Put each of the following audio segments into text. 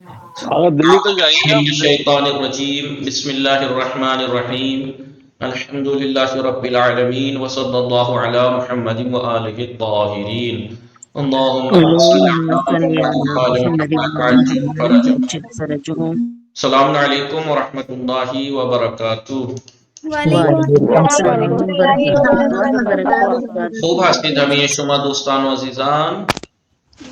اگر دلی تک جائیں گے من آپ الشیطان الرجیم بسم اللہ الرحمن الرحیم الحمد للہ رب العالمین وصلی اللہ علی محمد وآلہ الطاہرین اللہم صل اللهم علی صل محمد على وآل محمد محمد وعلى وعجل محمد فرجهم. وعجل فرجهم. السلام علیکم ورحمۃ اللہ وبرکاتہ. وعلیکم السلام وعلیکم ورحمۃ السلام اللہ ورحمۃ اللہ وبرکاتہ. خوب وبرکاتہ. ہستید ہمیں شما دوستان و عزیزان.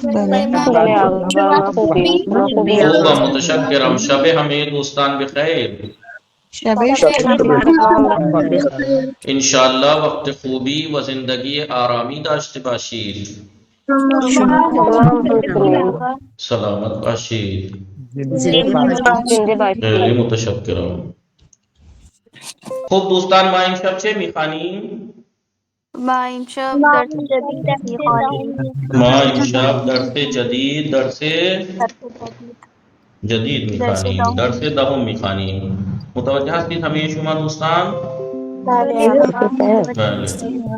بھلے آقا خوبی محبی خوب آقا. و متشکرم. شب ہمیں دوستان بخیر. بخیر. انشاءاللہ وقت خوبی و زندگی آرامی داشت باشید. شما تمام تمام سلامت باشید. زنده باشید. زنده باشی. خیلی متشکرم. خوب دوستان ما امشب چه میخوانیم؟ ما امشب درس جدید میخوانیم. ما امشب درس جدید درس میخوانیم. درس دهم. دهم میخوانیم. متوجه هستید همه شما دوستان؟ بله آقا متوجه بله. هستیم.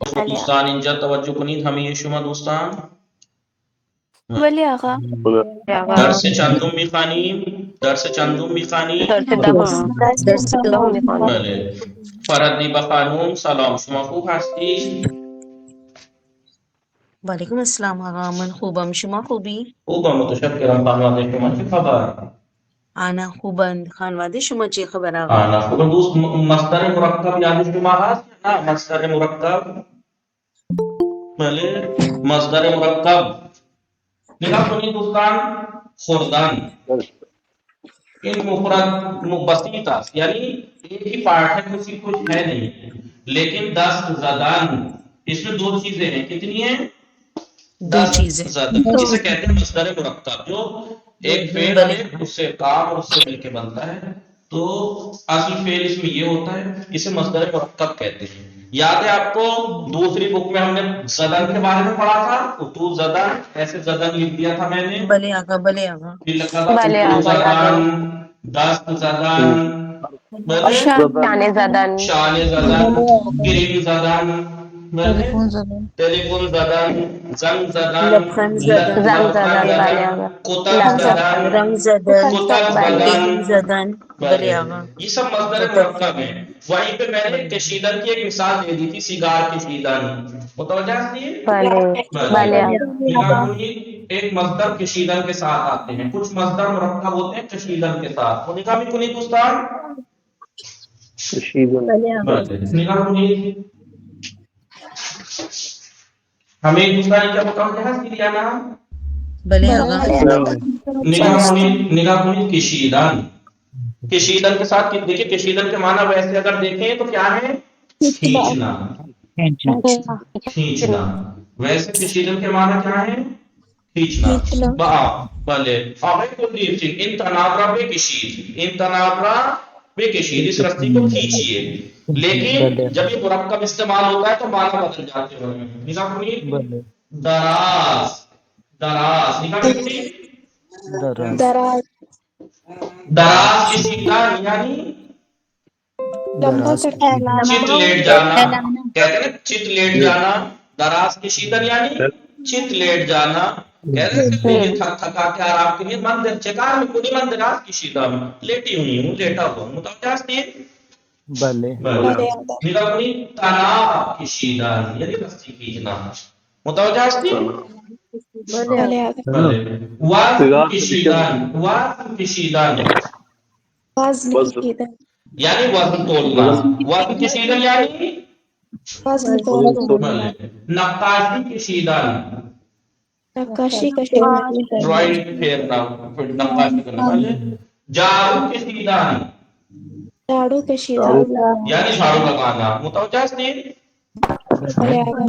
خب دوستان اینجا توجه کنید همه شما دوستان. بله آقا. درس چندم میخوانیم؟ درس چندم میخوانیم؟ درس دهم. درس درس دهم دهم. میخوانیم. بله. فرادیبا خانم سلام، شما خوب هستید؟ وعلیکم السلام آقا، من خوبم، شما خوبی؟ خوبم متشکرم. خانواده شما چه خبر؟ آنا خوبند. خانواده شما چه خبر آقا؟ آنا خوبم. دوست مصدر مرکب یاد شما هست یا نه؟ مصدر مرکب. بله مصدر مرکب نگاه کنید دوستان. خوردن این مفرد بسیط است، یعنی ایک ہی پارٹ ہے، کچھ ہے نہیں، لیکن دست زدن اس میں دو چیزیں ہیں. کتنی ہیں؟ دو دست چیزیں. زدن. اسے کہتے ہیں مصدر مرکب، جو ایک فعل ہے اس سے کام اور اس سے مل کے بنتا ہے. تو اصل فعل اس میں یہ ہوتا ہے، اسے مصدر مرکب کہتے ہیں. یاد ہے آپ کو دوسری بک میں ہم نے زدن کے بارے میں پڑھا تھا. اتو زدن، ایسے زدن لکھ دیا تھا میں نے. بلے آقا، بلے آقا. پھر لکھا تھا بله اتو آقا یاد ہے. زدن، دست زدن، اور بلے شان زدن. شان زدن، گریم زدن، بلے تلیفون زدن، زنگ زدن، لبخند زدن. زنگ لبخند زدن. بله زدن، آقا. کتک لب زدن، زدن. رنگ زدن. کتک بله. زدن. دہن زدن. بلے بلے آقا. یہ سب مصدر کتک مرکب زدن. ہیں. وہیں پہ میں نے کشیدن کی ایک مثال دے دی تھی، سیگار کشیدن. متوجہ ہے؟ بله بلے بله آقا. نگاہ کنید، ایک مصدر کشیدن کے ساتھ آتے ہیں، کچھ مصدر مرکب ہوتے ہیں کشیدن کے ساتھ. وہ نگاہ بھی کنید دوستان. بلے نگاہ کنید. ہمیں ایک دوسرا کیا متوجہ ہے سیریانا. بلے آقا. نگاہ کنید کشیدن. کشیدن کے ساتھ دیکھیں، کشیدن کے معنی ویسے اگر دیکھیں تو کیا ہے؟ کھینچنا. کھینچنا. ویسے کشیدن کے معنی کیا ہے؟ کھینچنا. بلے ان تنابرا بے کشید، ان تنابرا بے کشید، اس رسی کو کھینچیے. لیکن جب یہ مرکب استعمال ہوتا ہے تو معنی بدل جاتے ہیں. نگاہ کنید. دراز، دراز. نگاہ کنید. دراز. دراز کشیدن یعنی لمبا کرنا. چت لیٹ جانا. کہتے ہیں چت لیٹ جانا. دراز کشیدن یعنی چت لیٹ جانا. کہتے ہیں مجھے تھک تھکا کے آرام کے لیے مندر چکار میں کوئی مندر دراز کشیدن، لیٹی ہوئی ہوں، لیٹا ہوا ہوں. متوجہ ہے؟ بلے بله آقا. نگاہ کنید. تنا کشیدن یعنی رسی کھینچنا. متوجہ ہے؟ بله آقا. بلے وزن کشیدن، وزن کشیدن وزن کشیدن. یعنی وزن تولنا. وزن کشیدن یعنی وزن تولنا. بلے نقاشی کشیدن، نقاشی کشیدن. ڈرائنگ پھیرنا، پھر نقاشی کرنا. بلے جھاڑو کشیدن جھاڑو کشیدن. یعنی جھاڑو لگانا. متوجہ ہے؟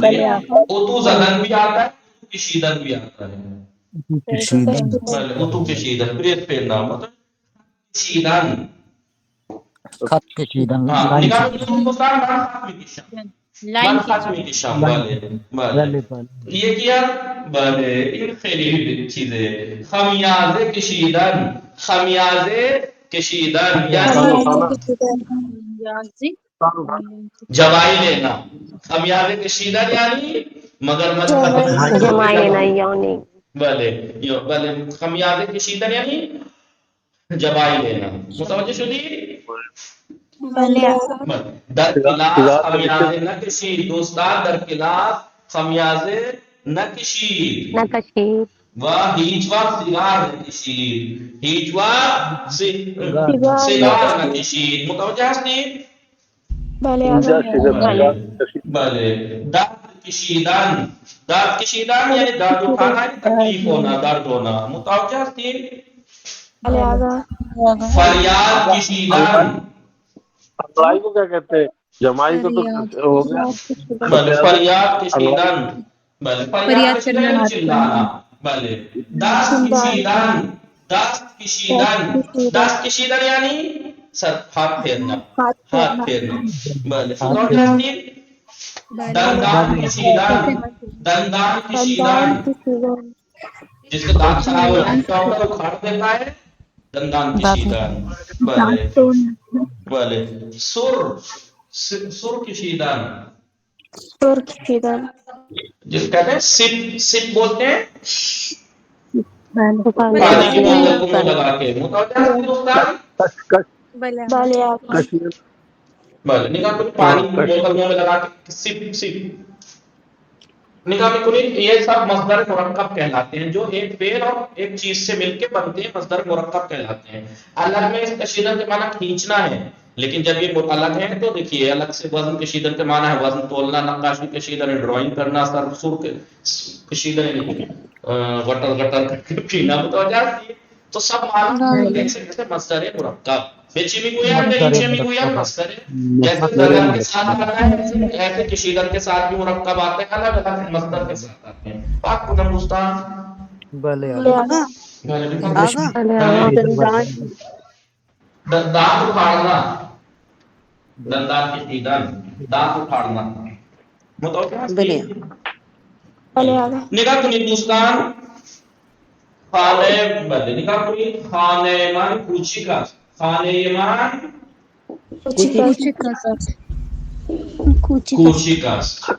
بله آقا. اتو زدن بھی آتا ہے، کشیدن بھی آتا ہے. کشیدن. بلے اتو کشیدن پریت پھیرنا مطلب کشیدن. خط کشیدن ہاں لائن نگاہ کشیدن. ہندوستان من ختمی کی شام، من ختمی کی شام. بلے بلے یہ کیا. بلے یہ خیلی چیزیں. خمیازے کشیدن، خمیازے کشیدن یعنی خمیازه کشیدن. جوائی لینا. خمیازے کشیدن یعنی مگرمچھ ختم جوائی. ہوتے ہوئے جمعی جب نیانی. بلے بلے خمیازه کشیدن یعنی جبائی لینا. متوجہ شدی؟ بله آقا. در کلاس خمیازه نکشید دوستان، در کلاس خمیازه نکشید نکشید و هیچ وقت سیگار نکشید، هیچ وقت سیگار نکشید. متوجه هستید؟ بله آقا. بله. درد کشیدن، درد کشیدن یعنی درد اٹھانا یعنی تکلیف ہونا، درد ہونا. متوجہ هستید؟ بله آقا. فریاد کشیدن، جمائی کو کیا کہتے ہیں؟ جمائی کو تو ہو گیا. بله فریاد کشیدن، بله فریاد کشیدن یعنی چلانا. بله دست کشیدن، دست کشیدن، دست کشیدن یعنی سر ہاتھ پھیرنا، ہاتھ پھیرنا. بله متوجہ هستید؟ دندان کشیدن، دندان کشیدن، جس کا دانت خراب ہو جاتا ہے وہ کھاڑ دیتا ہے، دندان کشیدن. بله بله سر کشیدن، سر کشیدن. جس کہتے ہیں سپ، سپ بولتے ہیں پانی پانی کی بوتل کو منہ لگا کے. متوجہ ہے دوستان؟ بله آقا. بله نگاہ کنید پانی کی بوتل منہ میں لگا کے سپ سپ. نگاہ میں کنید یہ سب مصدر مرکب کہلاتے ہیں، جو ایک فعل اور ایک چیز سے مل کے بنتے ہیں مصدر مرکب کہلاتے ہیں. الگ میں اس کشیدن کے معنی کھینچنا ہے، لیکن جب یہ الگ ہے تو دیکھیے الگ سے وزن کشیدن کے معنی ہے وزن تولنا، نقاشی کشیدن ہے ڈرائنگ کرنا، سر کشیدن گٹر گٹر پینا. متوجہ ہے؟ تو سب معنی ایک سے مصدر مرکب. Beçimi içemi uyan masları. جیسے زدن کے ساتھ آتا ہے ایسے کشیدن کے ساتھ بھی مرکب آتے ہیں، الگ الگ مصدر کے ساتھ آتے ہیں. پاک کنم دوستان. بله آقا دانت اکھاڑنا، دندان کشیدن، دانت اکھاڑنا. متوجہ ہے؟ بله بله آقا. نگاہ کنید دوستان، خانه بله نگاه کنید خانه من کوچیک است، خانه من کوچیک است.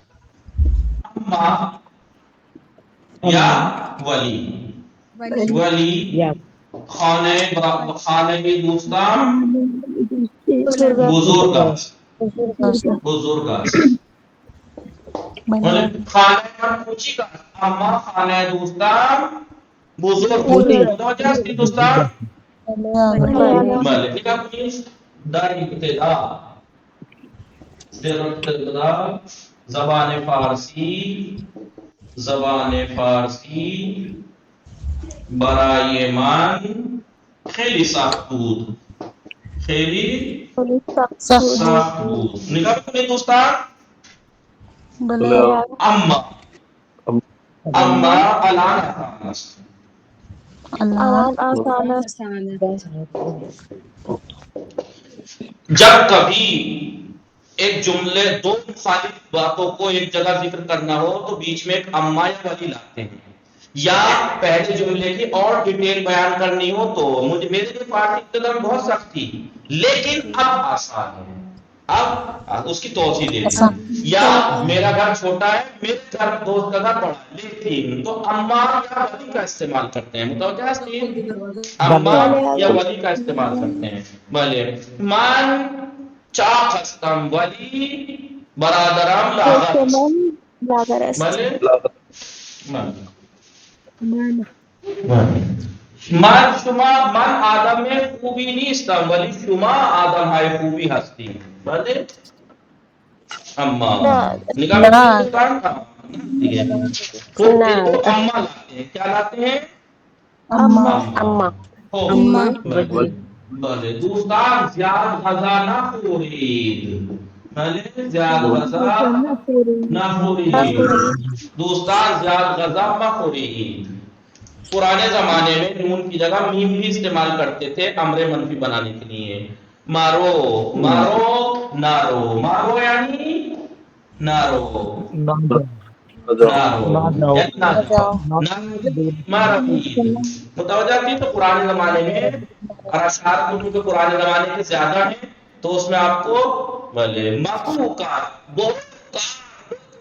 اما یا ولی، ولی خانه دوستان بزرگ است، بزرگ است. خانه من کوچیک است اما خانه دوستان بزرگ است. متوجه هستید دوستان؟ بله نگاه کنید در ابتدا، در ابتدا زبان فارسی، زبان فارسی برای من خیلی سخت بود، خیلی سخت بود. نگاه کنید دوستان. اما اما الان آسان است. الان آسان است. جب کبھی ایک جملے دو مخالف باتوں کو ایک جگہ ذکر کرنا ہو تو بیچ میں ایک اما یا ولی لاتے ہیں، یا پہلے جملے کی اور ڈیٹیل بیان کرنی ہو تو مجھے میرے لیے پارٹی ابتدا میں بہت سخت تھی لیکن اب آسان ہے، اب اس کی توضیح دے دیں. یا میرا گھر چھوٹا ہے، میرے گھر دوست کا گھر بڑا ہے، لیکن تو اما یا ولی کا استعمال کرتے ہیں. متوجہ ہے؟ اما یا ولی کا استعمال کرتے ہیں. بله من چاق هستم ولی برادرم لاغر است. لاغر است. بله من شما من آدم خوبی نیستم ولی شما آدم های خوبی هستید. بله اما نگاه میکنید دیگه تو اما لاتے ہیں، کیا لاتے ہیں؟ اما بله دوستان زیاد غذا نخورید، بله زیاد غذا نخورید، دوستان زیاد غذا مخورید. پرانے زمانے میں نون کی جگہ میم بھی استعمال کرتے تھے امر منفی بنانے کے لیے. مارو مارو نارو، مارو یعنی نارو، متوجہ تھی. تو پرانے زمانے میں اور اشعار کیونکہ پرانے زمانے کے زیادہ ہیں تو اس میں آپ کو بھلے مخلوقات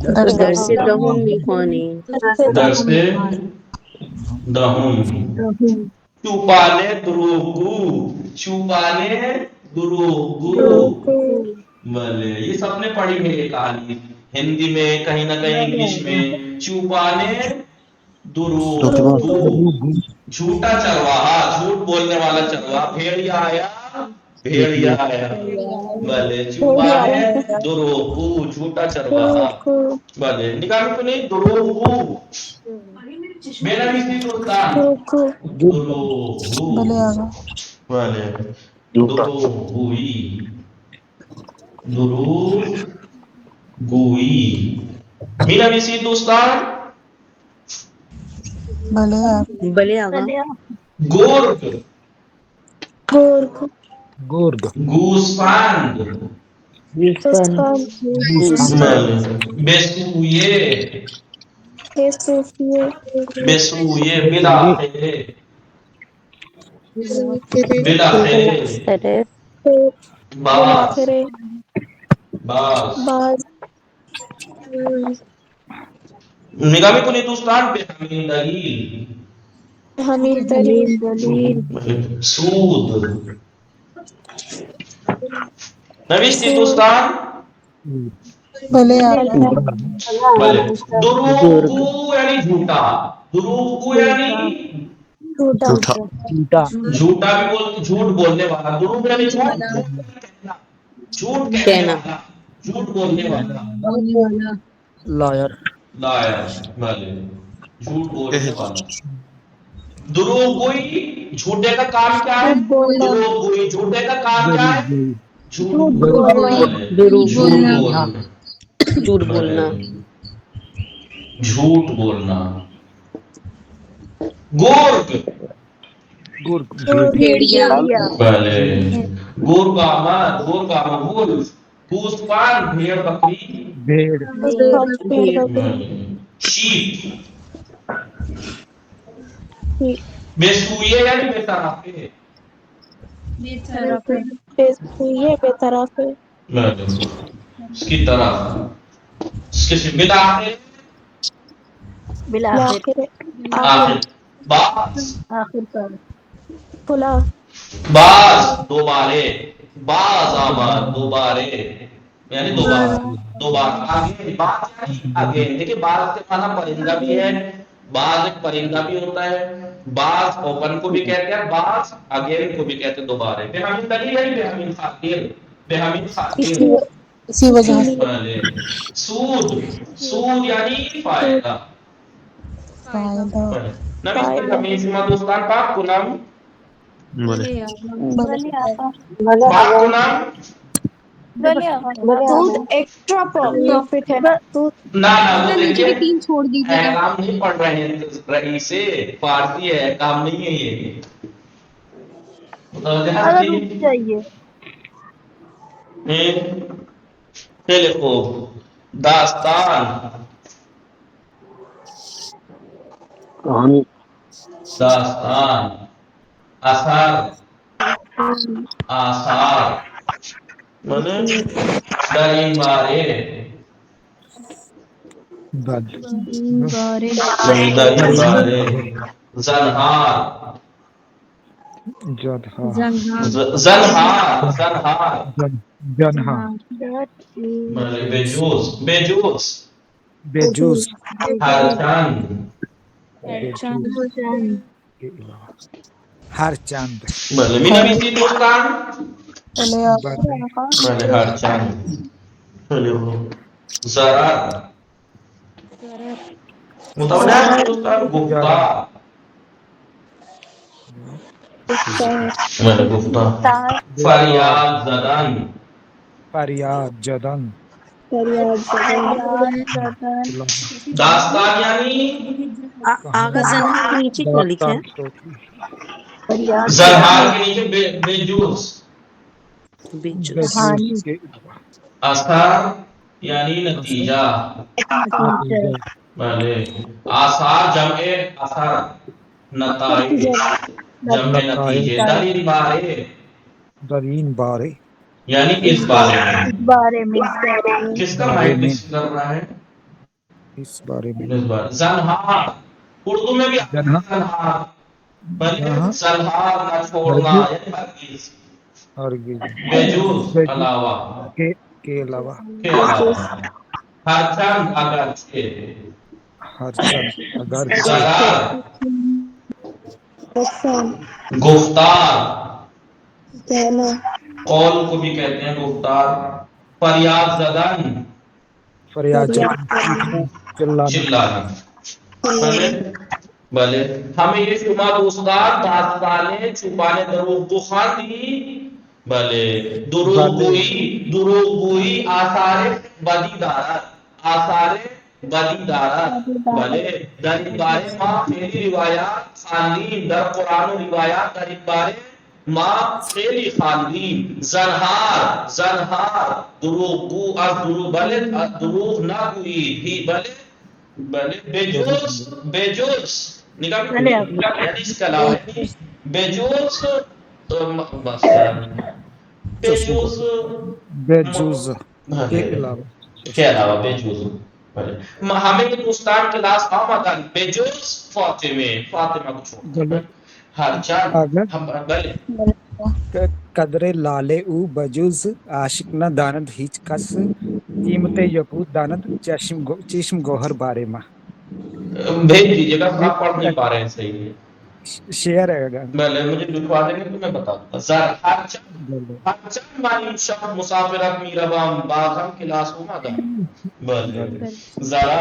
درس دهم میخوانی درس دهم چوپانے دروگو، چوپانے دروگو۔ بھلے یہ سب نے پڑھی ہے یہ کہانی ہندی میں، کہیں نہ کہیں انگلش میں۔ چوپانے دروگو، جھوٹا چرواہا، جھوٹ بولنے والا چرواہا، بھیڑیا آیا، بھیڑیا آیا۔ بھلے چوپانے دروگو، جھوٹا چرواہا۔ بھلے نکال کو نہیں، دروگو میرا بھی سی دوستان، دروگو بھلے دروگوئی، دروگوئی میرا بھی سی دوستان۔ بلے آگا گورگ، گورگ گوسفند، بسویے، بسویے بلاخرے، بلاخرے، باز، باز نگامی کنی دوستان بہمین دلیل، سود نویشتی دوستان۔ بھلے دروغگو یعنی جھوٹا، دروغگو یعنی جھوٹا جھوٹا بھی بولتے، جھوٹ بولنے والا، دروغ یعنی جھوٹ کہنے والا، جھوٹ بولنے والا، لائر لائر بھلے جھوٹ بولنے والا۔ دروغگوئی جھوٹے کا کام کیا ہے؟ دروغگوئی جھوٹے کا کام کیا ہے؟ جھوٹ بولنا، جھوٹ بولنا، جھوٹ بولنا۔ گورگ، گورگ بھیڑیا، بھلے گورگامت، گورگامت وولف، گوسفند بھیڑ بکری، بھیڑ شیپ، بسویے یعنی بے طرفے، بے طرف اس کی طرف، اس کے بلاخر، آخر، باز، کھلا باز دوبارے، باز آمد دوبارے یعنی دوبارہ، دوبارہ آگے، باز یعنی آگے۔ دیکھیں باز کے معنی پرندہ بھی ہے، باز ایک پرندہ بھی ہوتا ہے، باز اوپن کو بھی کہتے ہیں، باز اگین کو بھی کہتے ہیں دوبارے۔ بہمین دلیل یعنی بہمین خاطر، بہمین خاطر اسی وجہ سے سود، سود یعنی فائدہ۔ نبی ہمیں دوستان پاک کو نام، پاک کو نام دودھ ایکسٹرا پروفٹ ہے نا، دودھ نہ وہ دیکھیے احکام نہیں پڑھ رہے ہیں رئیس سے، فارسی ہے، احکام نہیں ہے یہ چاہیے۔ لکھو داستان، کہانی، داستان، اثر، آثار مانے درین بارے، درین بارے، زنہار، زنہار، زنہار جنہا بےجوز، بےجوز، بےجوز ہرچند، ہر چند بھلے مینا بھی سی دوستان، بھلے ہر چند، بھلے وہ ضرر، متوجہ ہے دوستان، گفتہ، بھلے گفتہ، فریاد زدن، فریاد جدن داستان یعنی آغا زنہار کے نیچے کیا لکھا ہے؟ زنہار کے نیچے بےجوز، بےجوز، اثر، یعنی نتیجہ. نتیجہ. بھلے آثار جمع اثر، نتائج جمع نتیجے. دلیل بارے درین بارے. یعنی اس بارے میں. بارے میں کس کا بارے مائنڈ میں. مکس کر رہا ہے؟ اس بارے میں. اس بارے. زنہار اردو میں بھی آتا ہے جنہا. زنہار. بلکہ جہاں. زنہار نہ چھوڑنا ہرگز. یعنی ہرگز. ہرگز. بجوز علاوہ. کے علاوہ. کے علاوہ. ہرچند اگرچہ. ہر چند اگرچہ. ضرر رسم گفتار، کہنا قول کو بھی کہتے ہیں گفتار. فریاد زدن فریاد چلانا. چلانا. بھلے بھلے ہمیں یہ شما دوستان داستانے چھپانے دروغ کو خواندی. بھلے دروغ گوئی آثار بدی دارت. آثار بدی دارت. بھلے در بارے ما خیلی روایات خواندیم. در قرآن و روایات در بارے ما خیلی خواندیم. زنہار زنہار دروغ گو از دروغ. بھلے دروغ نہ گوئی بھی. بھلے بھلے بےجوز نکال یعنی اس کے علاوہ بےجوز بےجوز بےجوز کے علاوہ. کے علاوہ بےجوز. ہمیں ہندوستان کلاس آمدن بےجوز فاطمہ کو چھوڑ. ہر چند بھلے قدر لالے او بجوز عاشق نہ داند ہیچ کس. قیمت یقوت داند چشم گوہر بارے میں. بھیج دیجیے گا. آپ پڑھ نہیں پا رہے ہیں صحیح. شیئر ہے گا. بھلے مجھے لکھوا دیں گے تو میں بتا دوں گا. ہر چند مانی شب مسافرت میروام باغم کلاس اومدن. بھلے ذرا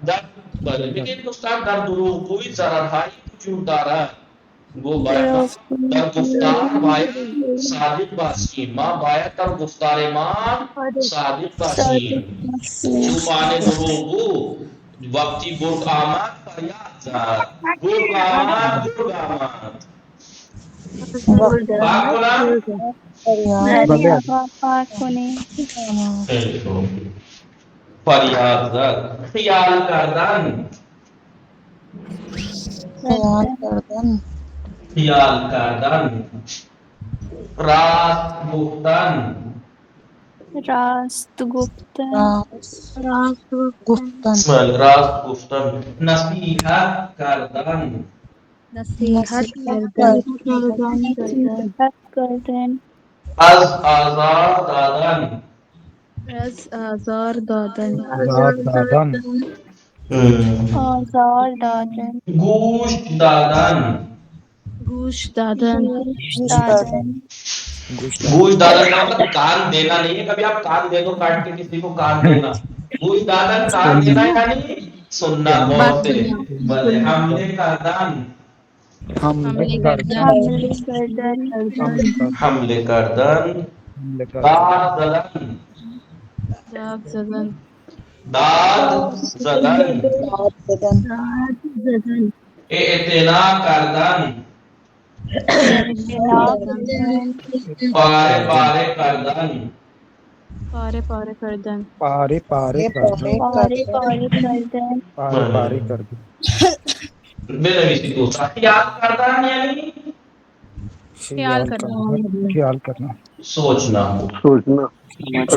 در بھلے لیکن ہندوستان در دروغ گوئی ضرر ہائی وجود دارد. وہ باید در گفتار باید صادق باشیم. ما باید در گفتار ما صادق باشیم. چوپانے دروغ گو وقتی گرگ آمد فریاد زد. گرگ آمد گرگ آمد. پاک کنم فریاد زد. خیال کردن خیال کردن. راست گفتن راست گفتن راست گفتن. نصیحت کردن نصیحت کردن از آزار دادن. از آزار دادن آزار دادن گوش دادن. گوش دادن گوش دادن کا مطلب کان دینا نہیں ہے. کبھی آپ کان دے دو کاٹ کے کسی کو کان دینا. گوش دادن کان دینا یعنی سننا غور سے. بھلے حملے کردن حملے کردن. داد زدن داد زدن. اعتنا کردن پارے پارے کردن. پارے پارے کردن پارے پارے کر دیں. بنویسی دوسرا خیال کردن یعنی خیال کرنا. سوچنا. سوچنا.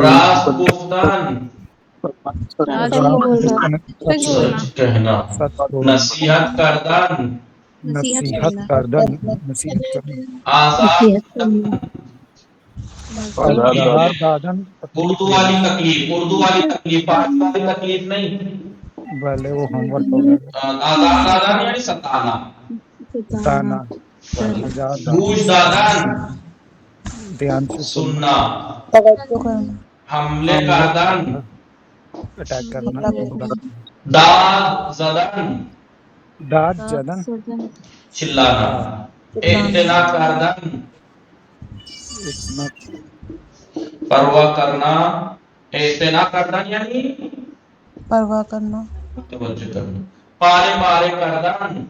راست گفتن سچ کہنا. نصیحت کردن نصیحت کردن. آزاد آزار دادن. اردو والی تکلیف اردو والی تکلیف فارسی والی تکلیف نہیں. بھلے وہ ہوم ورک ہو گیا. آزاد دادن یعنی ستانا. تانا. گوش دادن دھیان سے سننا. حملے کردن اٹیک کرنا. داد زدن داد زدن چلانا. اعتنا کردن پرواہ کرنا. اعتنا کردن یعنی پرواہ کرنا. توجہ کرنا. پارے پارے کردن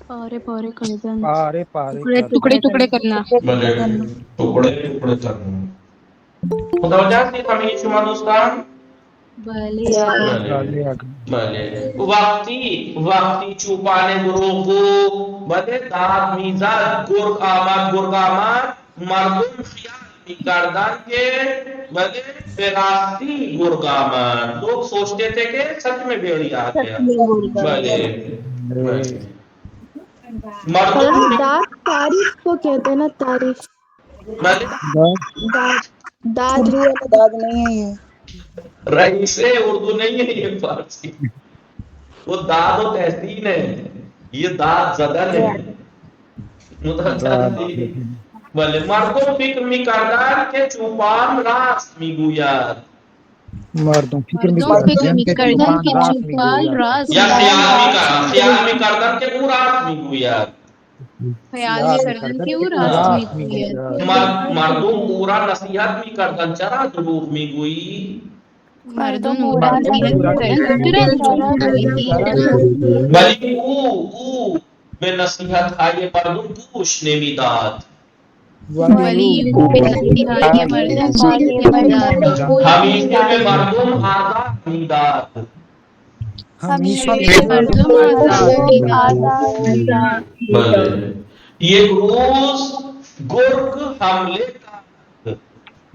پارے پارے کردن پارے پارے ٹکڑے ٹکڑے کرنا. بلے ٹکڑے ٹکڑے کرنا. متوجہ تھی تمیز شما دوستان. بله آقا. بله بله وقتی چوپان دروغگو بله داد میزد گرگ آمد مردم خیال میکردن که بله به راستی گرگ آمد لوگ سوچتے تھے کہ سچ میں بھیڑی آ گیا بله بله مردم داد تعریف کو کہتے ہیں نا، تعریف. بله داد داد نہیں ہے یہ. رئیس اردو نہیں ہے یہ فارسی، وہ داد و تحسین ہے، یہ داد زدن ہے. بله مردم فکر می‌کردند که چوپان راست میگوید مردم فکر مردم فکر میکردن که میکردن که چوپان چوپان راست یا میگوید. خیال می‌کردند که او راست میگوید. خیال میکردن که او راست میگوید. مردم او را نصیحت می‌کردند چرا دروغ میگویی؟ مردم او را نصیحت میکردن چرا دروغ میگویی؟ ولی او به نصیحت‌های مردم گوش نمیداد. ولی او به نصیحت‌های مردم گوش نمیداد. همیشه به مردم عذاب میداد. ہمیشہ به مردم عذاب میداد. بله یک روز گرگ حمله کرد.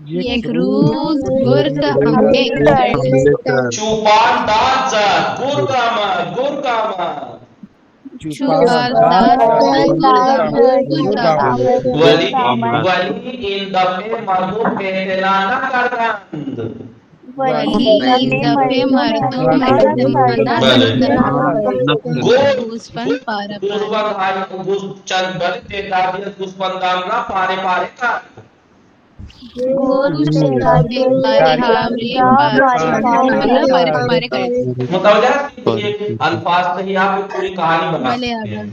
یک روز گرگ حمله کرد. چوپان داد زد گرگ آمد گرگ آمد. چوپان داد زد. ولی این دفعه مردم اعتنا نکردند. ولی این دفعه مردم اعتنا نکردند. گوسفند پاره چند بله تعدادیت گوسفندان را پاره پاره کرد. متوجہ یہ الفاظ سے ہی آپ پوری کہانی بنا سکتے ہیں.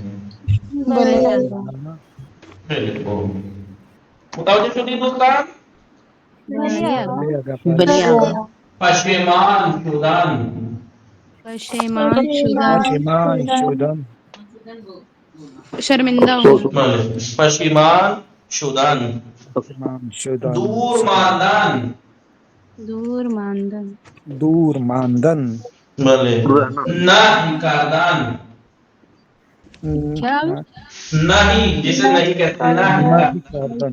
متوجہ شدی دوستان؟ پشیمان شدن پشیمان شدن شرمندہ پشیمان شدن دور ماندن بله نہیں کردن کیا نہیں جسے نہیں کہتے نہیں کردن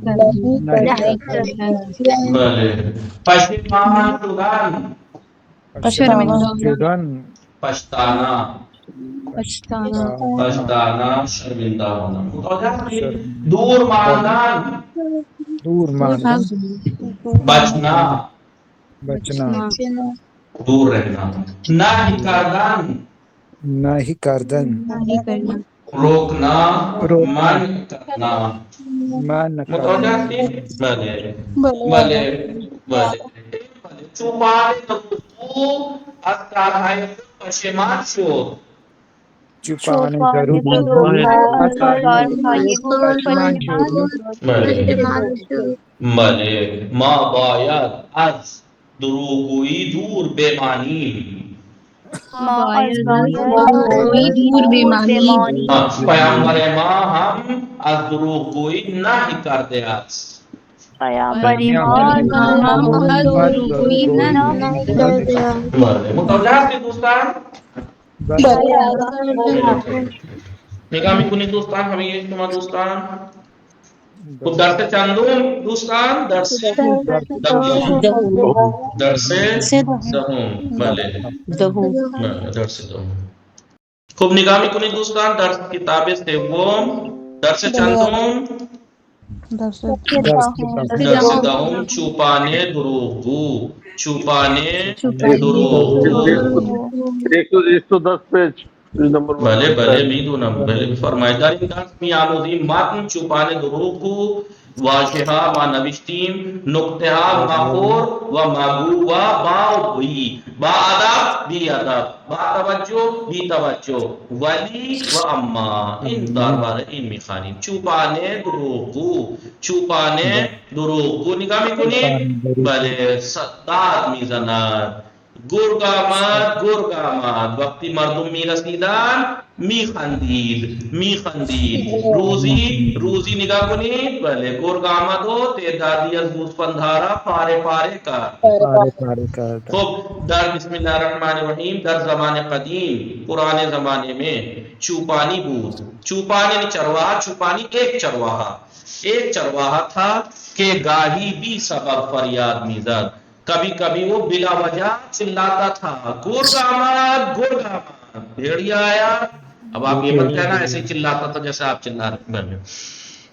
بله پشیمان شدن شدن پشتانا شرمندہ ہونا. دور ماندن بچنا دور رہنا. نہیں کردن روکنا من کرنا. متوجہ تھی؟ بلے بلے بلے چوپان دروغگو از کارهای خود پشیمان شد. چوپان دروغگو بله ما باید از دروغگویی دور بمانیم. پیامبر ما هم از دروغگویی نهی کرده است. متوجه هستید دوستان؟ نگاه میکنید دوستان همه شما دوستان؟ خب درس چندم دوستان؟ درس دهم. بله درس دهم. خب نگاه میکنید دوستان درس کتاب سوم درس چندم؟ درس دهم چوپان دروغگو. چوپان دروغگو. 110 پیج بله بله میدونم. بله فرمایید در این درس میآموزیم متن چوپان دروغگو، واژه ها و نوشتیم، نکته ها مخور و مگو و باوی، با ادب بی ادب، با توجه بی توجه، ولی و اما. N درباره N میخوانیم Chopan دروغگو. چوپان دروغگو نگاه میکنید بله داد میزند. گرگ آمد وقتی مردم میرسیدن می خندید روزی نگاه کنید بله گرگ آمد و تعدادی از گوسفندها پاره پاره کرد. خب در بسم الله الرحمن الرحیم در زمان قدیم پرانے زمانے میں چوپانی بود. چوپان یعنی چرواہا. چوپانی ایک چرواہا تھا کہ گاہی بھی سبب فریاد میزد. کبھی کبھی وہ بلا وجہ چلاتا تھا گرگ آمد بھیڑیا آیا. اب آپ یہ مت کہنا ایسے ہی چلاتا تھا جیسے آپ چلا رہے ہیں.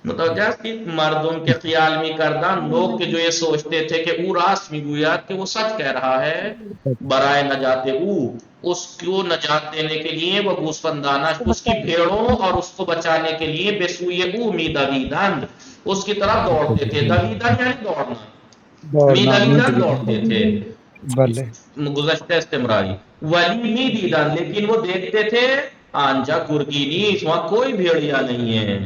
متوجہ کہ مردوں کے خیال میں کردن لوگ کے جو یہ سوچتے تھے کہ او راست میں گویا کہ وہ سچ کہہ رہا ہے برائے نجات او اس کو نجات دینے کے لیے وہ گوسفندانہ اس کی بھیڑوں اور اس کو بچانے کے لیے بے سوئے او میدویدن اس کی طرف دوڑتے تھے. دویدن یعنی دوڑنا. میدویدن دوڑتے تھے گزشتہ استمراری. ولی میدیدن لیکن وہ دیکھتے تھے آنجا گرگینیس وہاں کوئی بھیڑیا نہیں ہے.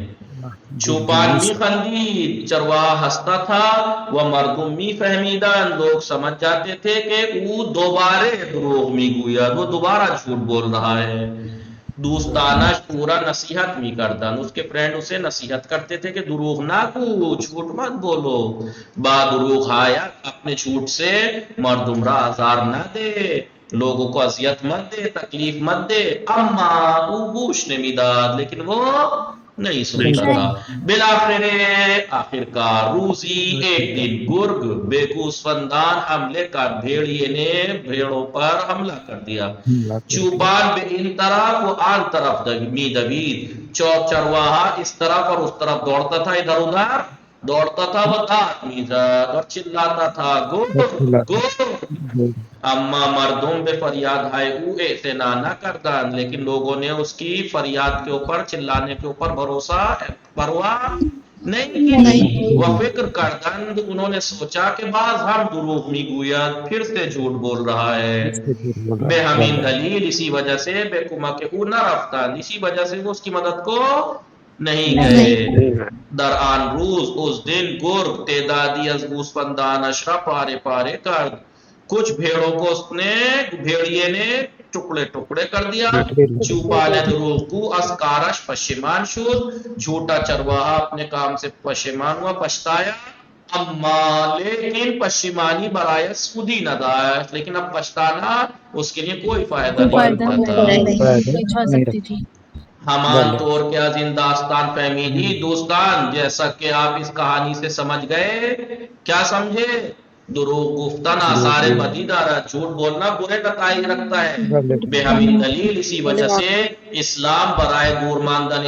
چوپان می خندید چرواہا ہنستا تھا. وہ مردم می فہمیدن لوگ سمجھ جاتے تھے کہ وہ دوبارے دروغ می گویا وہ دوبارہ جھوٹ بول رہا ہے. دوستانش پورا نصیحت می کردن اس کے فرینڈ اسے نصیحت کرتے تھے کہ دروغ نہ کو جھوٹ مت بولو. با دروغ آیا اپنے جھوٹ سے مردم را آزار نہ دے لوگوں کو اذیت مت دے تکلیف مت دے. اما او گوش نمیداد لیکن وہ نہیں سنتا تھا. آخر کار روزی ایک دن گرگ بے گوسفندان حملے کا بھیڑیے نے بھیڑوں پر حملہ کر دیا. چوپان بے ان طرف و آن طرف می دوید چرواہا اس طرف اور اس طرف دوڑتا تھا ادھر ادھر دوڑتا تھا. وہ میزد اور چلاتا تھا گرگ. اما مردم بے فریاد ہائے او اعتنا نہ کردن لیکن لوگوں نے اس کی فریاد کے اوپر چلانے کے اوپر پرواہ نہیں کی. وہ فکر کردن انہوں نے سوچا کہ بعض ہم دروغ می گویا پھر سے جھوٹ بول رہا ہے. بے ہمین دلیل اسی وجہ سے بے کمک او نہ رفتن اسی وجہ سے وہ اس کی مدد کو نہیں گئے. در آن روز اس دن گرگ تعدادی از گوسفندان اشرا پارے پارے کرد. کچھ بھیڑوں کو اس نے بھیڑیے نے ٹکڑے ٹکڑے کر دیا. چوپان دروغ کو اسکارش پشیمان شد جھوٹا چرواہا اپنے کام سے پشیمان ہوا پچھتایا. اما لیکن پشیمانی برائے سودی نہ داشت لیکن اب پچھتانا اس کے لیے کوئی فائدہ نہیں کرتا. ہمان طور کیا داستان فہمیدی دوستان جیسا کہ آپ اس کہانی سے سمجھ گئے. کیا سمجھے؟ دروغ گفتن آثار بدی دارا جھوٹ بولنا برے نتائج رکھتا ہے. بے ہمین دلیل اسی وجہ سے اسلام برائے دورماندن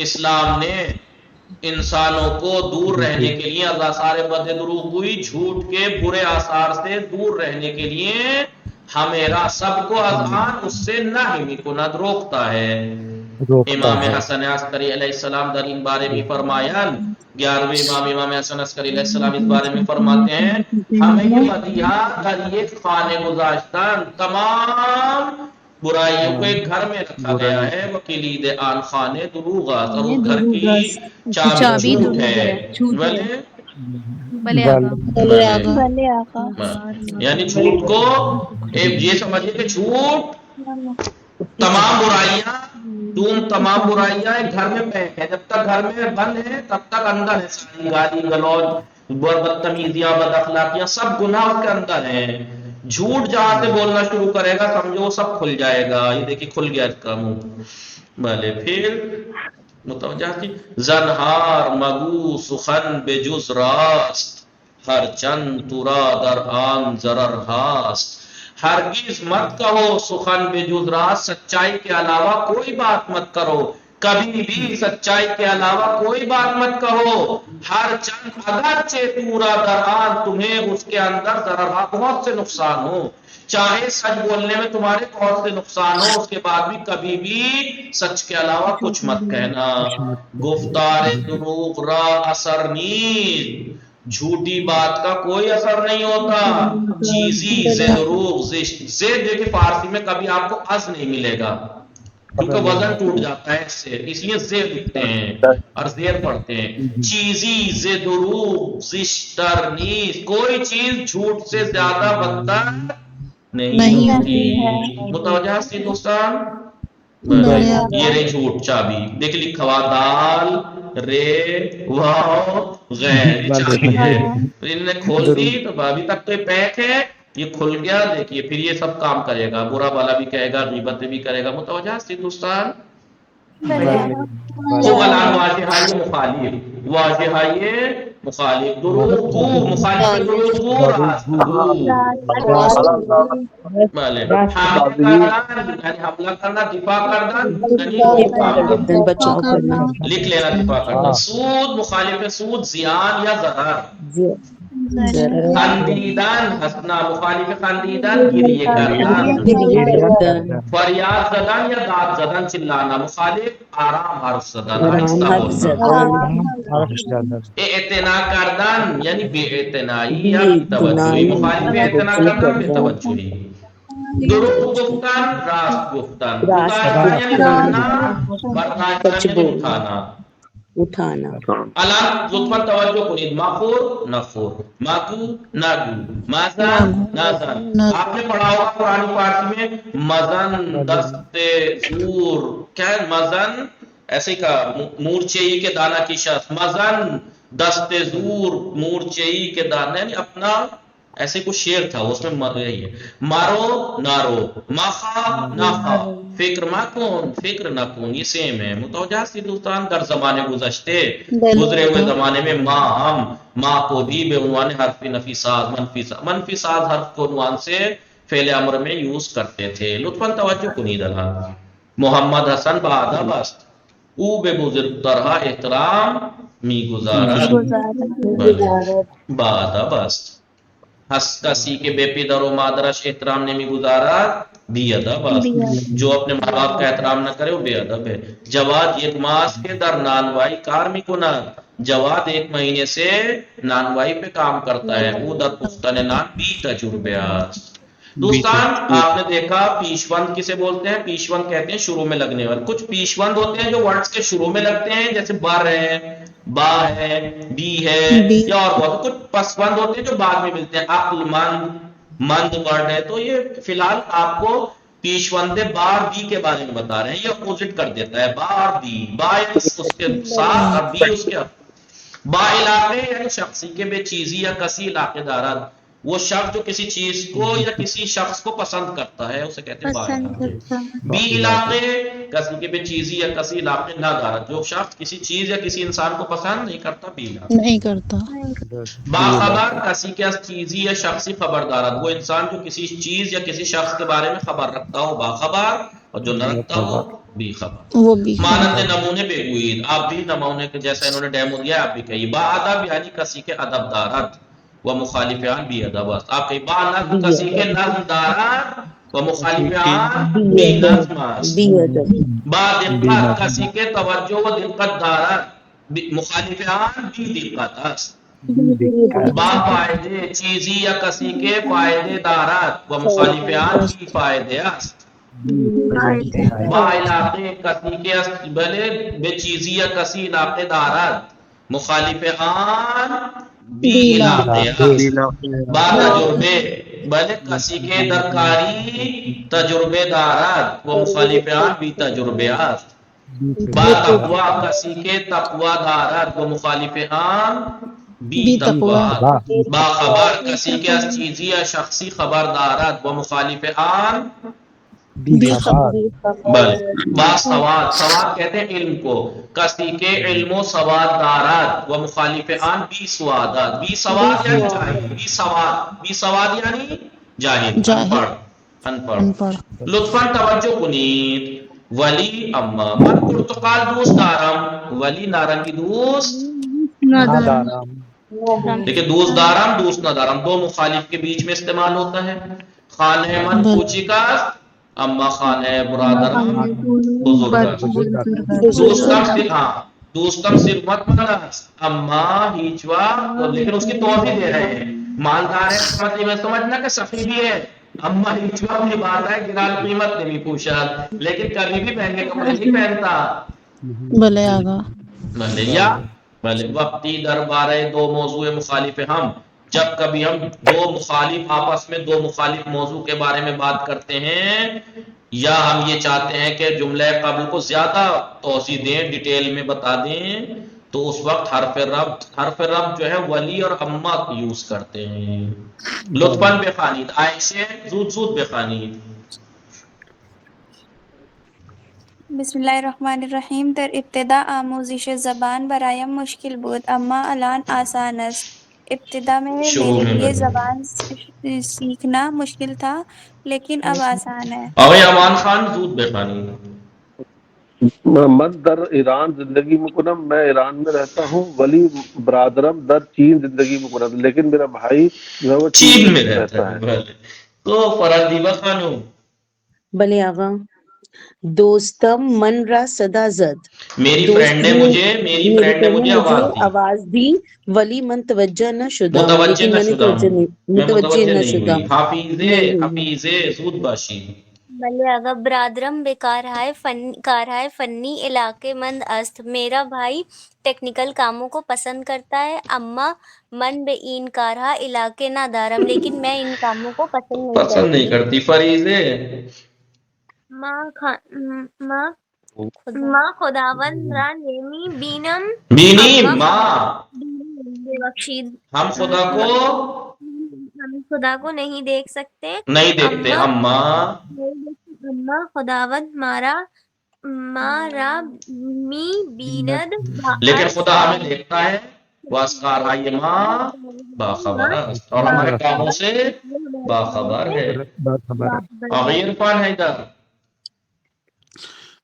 اسلام نے انسانوں کو دور رہنے کے لیے اللہ سارے بد دروغ گوئی جھوٹ کے برے آثار سے دور رہنے کے لیے ہمیرا سب کو اذہان اس سے ناہمی کند روکتا ہے. امام حسن عسکری علیہ السلام در ان بارے میں فرمایا 11ویں امام حسن عسکری علیہ السلام اس بارے میں فرماتے ہیں ہمیں یہ مدیحہ در ایک خانے گذاشتن تمام برائیوں کو ایک گھر میں رکھا گیا ہے. وہ کلید آن خانے دروغات اور اس گھر کی چابی جھوٹ ہے. یعنی جھوٹ کو یہ سمجھے کہ جھوٹ تمام برائیاں ایک گھر میں پیک ہے. جب تک گھر میں بند ہے تب تک اندر ہے ساری گالی گلوچ بدتمیزیاں بد اخلاقیاں سب گناہ اس کے اندر ہیں. جھوٹ جہاں سے بولنا شروع کرے گا سمجھو سب کھل جائے گا. یہ دیکھیے کھل گیا اس کا منہ. بھلے پھر متوجہ تھی زنہار مگو سخن بے جز راست ہر چند ترا در آن ضرر ہاست. ہرگز مت کہو سخن بے جز راست سچائی کے علاوہ کوئی بات مت کرو. کبھی بھی سچائی کے علاوہ کوئی بات مت کہو. ہر چند اگرچہ پورا در آن تمہیں اس کے اندر ضرر بہت سے نقصان ہو. چاہے سچ بولنے میں تمہارے بہت سے نقصان ہو اس کے بعد بھی کبھی بھی سچ کے علاوہ کچھ مت کہنا. گفتار دروغ را اثر نیست جھوٹی بات کا کوئی اثر نہیں ہوتا. چیزی زے دروغ زے دیکھیں فارسی میں کبھی آپ کو از نہیں ملے گا کیونکہ وزن ٹوٹ جاتا ہے اس سے اس لیے زیر لکھتے ہیں اور زیر پڑھتے ہیں. چیزی زے دروغ زشتر نیست کوئی چیز جھوٹ سے زیادہ بدتر نہیں ہوتی. متوجہ سی دوستان یہ رہی جھوٹ چابی، دیکھ لکھا ہوا دال رے واو غین، یہ چابی ہے، تو انہوں نے کھول دی تو ابھی تک تو یہ پیک ہے، یہ کھل گیا، دیکھیے پھر یہ سب کام کرے گا، برا بالا بھی کہے گا، غیبت بھی کرے گا، متوجہ سی دوستان؟ تو الان واجہائی مخالف، واجہائی مخالف، دور دور، مخالف دور دور بلے، حاملہ کردن یعنی حملہ کرنا، دفاع کردن یعنی دفاع کرنا، بچاؤ کرنا، لکھ لینا دفاع کرنا، سود مخالف سود زیان یا ضرر، خندیدن ہنسنا مخالف خندیدن گریے کردن، فریاد زدن یا داد زدن چلانا مخالف آرام حرف زدن، آہستہ بولنا، اعتنا کردن یعنی بے اعتنائی یا بے توجہی، مخالف اعتنا کردن بے توجہی، دروغ گفتن راست گفتن، اتارنا یعنی اٹھانا، برتانا یعنی اٹھانا، الان لطفاً توجہ کنید، مخور نخور، مگو نگو، مزن نزن، آپ نے پڑھا ہوگا قرآن پاک میں مزن دست زور، کیا ہے مزن؟ ایسے کہا مورچئی کے دانہ کی شخص، مزن دست زور مورچئی کے دانہ، یعنی اپنا ایسے کچھ شعر تھا اس میں یہی ہے، مارو نارو، مخا نخا، فکر مکن فکر نکن، یہ سیم ہے، متوجہ سی دوستان؟ در زمانے گزشتے گزرے ہوئے زمانے میں ہم ما کو بھی بے عنوان حرف نفی ساز منفی ساز حرف کو عنوان سے فعل امر میں یوز کرتے تھے، لطفاً توجہ کنید الان، محمد حسن بعد بست، او بے بزرگ طرح احترام می گزارد بعد بست، ہس کسی کے بے پدر و مادرش احترام نمی گزارد بی ادب است، جو اپنے ماں باپ کا احترام نہ کرے وہ بے ادب ہے، جواد یک ماس کے در نانوائی کار می کند، جواد ایک مہینے سے نانوائی پہ کام کرتا ہے، وہ در پختن نان بی تجربے است۔ دوستان آپ نے دیکھا پیشوند کسے بولتے ہیں؟ پیشوند کہتے ہیں شروع میں لگنے والے، کچھ پیشوند ہوتے ہیں جو ورڈز کے شروع میں لگتے ہیں، جیسے بر ہے، با ہے، بی ہے، یا اور بہت کچھ پسوند ہوتے ہیں جو بعد میں ملتے ہیں، عقل مند مند ورڈ ہے، تو یہ فی الحال آپ کو پیشوند بار بی کے بارے میں بتا رہے ہیں، یہ اپوزٹ کر دیتا ہے، بار بی، با اس کے ساتھ اور بی اس کے، با علاقے یعنی شخصی کے بے چیزی یا کسی علاقے دارت، وہ شخص جو کسی چیز کو یا کسی شخص کو پسند کرتا ہے اسے کہتے ہیں با علاقے، بی علاقے کسی کے بے چیزی یا کسی علاقے نہ دارت، جو شخص کسی چیز یا کسی انسان کو پسند نہیں کرتا بی علاقے، نہیں کرتا، باخبر کسی کے چیزی یا شخصی خبردارت، وہ انسان جو کسی چیز یا کسی شخص کے بارے میں خبر رکھتا ہو باخبر، اور جو نہ رکھتا ہو بے خبر، وہ بھی مانند نمونے بے گوید، آپ بھی نمونے کے جیسا انہوں نے ڈیمو دیا آپ بھی کہیے، با ادب یعنی کسی کے ادب دارت و مخالفان بی ادب است، آپ کہیے با نظم کسی کے نظم دارت و مخالفان بی نظم است، با دقت کسی کے توجہ و دقت دارت، مخالفان بی دقت است، با فائدے چیزی یا کسی کے فائدے دارت و مخالفان بی فائدے است، با علاقے کسی کے بلے بے چیزی یا کسی علاقے دارت، مخالف آن بی علاقے است، با تجربے بلے کسی کے درکاری تجربے دارت و مخالف آن بی تجربے است، با تقوی کسی کے تقوی دارت و مخالف آن بی تقوی، با خبر کسی کے از چیزی یا شخصی خبر دارت و مخالف آن بی خبر، بلے، با سواد سواد کہتے ہیں علم کو، کسی کے علم و سواد دارت و مخالف آن بی سوادت، بی سواد یعنی جاہل، بی سواد یعنی جاہل ان پڑھ، لطفاً توجہ کنید، ولی اما من پرتقال دوست دارم، ولی نارنگی دوست نہ دارم، دیکھیں دوست دارم دوست نہ دارم دو مخالف کے بیچ میں استعمال ہوتا ہے، خانہ من کوچی کا اما خانہ برادرم بزرگ، دوستم صرف مت مانا اما ہیچوا، لیکن اس کی توضیح دے رہے ہیں، مالدار ہے مطلب میں سمجھنا کہ سخی بھی ہے، اما ہیچوا اپنی بات ہے گرال قیمت نہیں پوچھا، لیکن کبھی بھی مہنگے کپڑے نہیں پہنتا، بلے آگا بلے یا بلے وقتی دربارے دو موضوع مخالف ہم، جب کبھی ہم دو مخالف آپس میں دو مخالف موضوع کے بارے میں بات کرتے ہیں، یا ہم یہ چاہتے ہیں کہ جملہ قبل کو زیادہ توضیح دیں، ڈیٹیل میں بتا دیں، تو اس وقت حرف رب جو ہے ولی اور اما یوز کرتے ہیں. لطفاً بخوانید، عائشہ زود زود بخوانید. بسم اللہ الرحمن الرحیم. در ابتدا آموزش زبان برایم مشکل بود اما الان آسان است. ابتدا میں شروع میرے میں لیے بنے. زبان سیکھنا مشکل تھا لیکن اب آسان ہے. آقای امان خان زود بخوانید. من در ایران زندگی میکنم، میں ایران میں رہتا ہوں. ولی برادرم در چین زندگی میکنم، لیکن میرا بھائی جو ہے وہ چین میں رہتا ہے. بھلے تو فرندیبہ خانم. بلے آقا. دوستم من را صدا زد. میری دوست فرینڈ نے نے مجھے آواز دی ولی من توجہ نہ شدہ ہوں، متوجہ لیکن نہ میں نے شدہ ہوں، میں متوجہ نہ شدہ نہیں ہوئی. حفیظے زود باشی. بلے آقا. برادرم به کارهای فنی علاقه مند است. میرا بھائی ٹیکنیکل کاموں کو پسند کرتا ہے. اما من به این کارها علاقه ندارم، لیکن میں ان کاموں کو پسند نہیں کرتی. فریضے. ما خداوند را نمی بینم. بینیم ماں. ببخشید. ہم خدا کو ہم خدا کو نہیں دیکھ سکتے. نہیں دیکھتے. اما خداوند مارا می بیند. لیکن خدا ہمیں دیکھتا ہے. واسکار ہے ماں باخبر است، اور ہمارے کاموں سے باخبر ہے. آقای عرفان حیدر.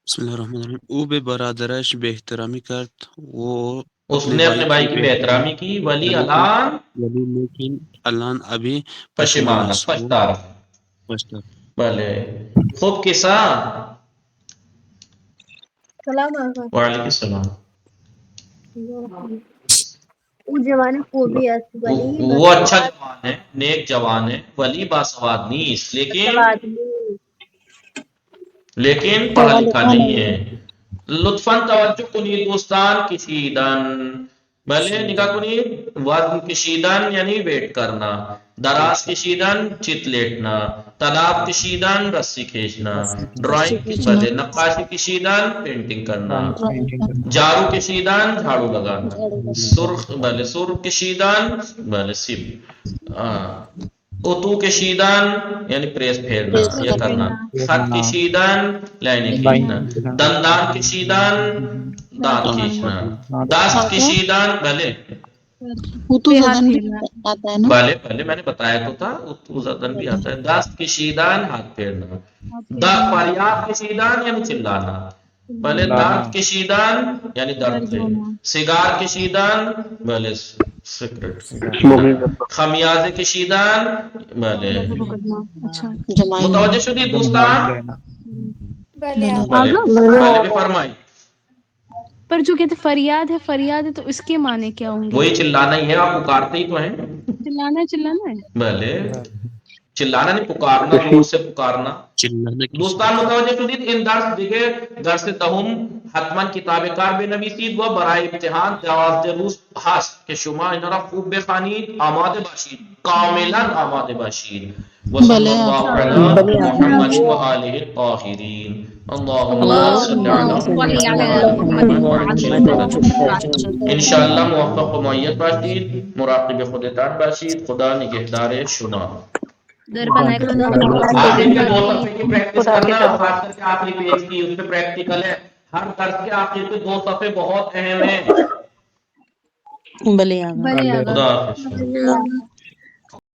بسم اللہ الرحمن الرحیم. او به برادرش به احترامی کرد. وہ اس نے اپنے بھائی کی بے احترامی کی. ولی الان ولی لیکن الان ابھی پشیمان است، پشتار. بلے خوب قصہ. سلام آقا. وعلیکم السلام. وہ اچھا جوان ہے، نیک جوان ہے. ولی باسواد نیست، لیکن پڑھا لکھا نہیں ہے. لطفاً توجہ کنید دوستان. کشیدن بھلے نگاہ کنید. وزن کشیدن یعنی ویٹ کرنا. دراز کشیدن چت لیٹنا. تناب کشیدن رسی کھینچنا. ڈرائنگ بھلے نقاشی کشیدن پینٹنگ کرنا. جارو کشیدن جھاڑو لگانا. سرخ بھلے سرخ کشیدن بھلے سب. اتو کشیدن یعنی پریس پھیرنا یا کرنا. خط کشیدن لائنیں کھینچنا. دندان کشیدن دانت کھینچنا. دست کشیدن بھلے بھلے بھلے میں نے بتایا تو تھا، اتو زدن بھی آتا ہے. دست کشیدن ہاتھ پھیرنا. فریاد کشیدن یعنی چلانا. بھلے درد کشیدن یعنی درد ہے. سگار کشیدن بھلے سگریٹ. خمیازه کشیدن بله. متوجه شدید دوستان؟ بلے بله بفرمایید. پر جو کہتے فریاد ہے تو اس کے معنی کیا ہوں گے؟ وہی چلانا ہی ہے، آپ پکارتے ہی تو ہیں. چلانا ہے. بله چلانا نہیں، پکارنا، زور سے پکارنا. دوستان متوجه شدید؟ این درس دیگه درس دهم حتما کتاب کار بنویسید و برای امتحان 12 روز هست که شما اینا را خوب بخوانید، آماده باشید، کاملا آماده باشید. و صلی الله علی محمد و آله الطاهرین. اللهم صل علی محمد. انشاءاللہ موفق و معید باشید، مراقب خودتان باشید. خدا نگهدار شما. آخری کے 2 صفحے کی پریکٹس کرنا، خاص کر کے آخری پیج کی، اس پہ پریکٹیکل ہے. ہر درس کے آخر کے 2 صفحے بہت اہم ہیں. بلے آقا. خدا حافظ.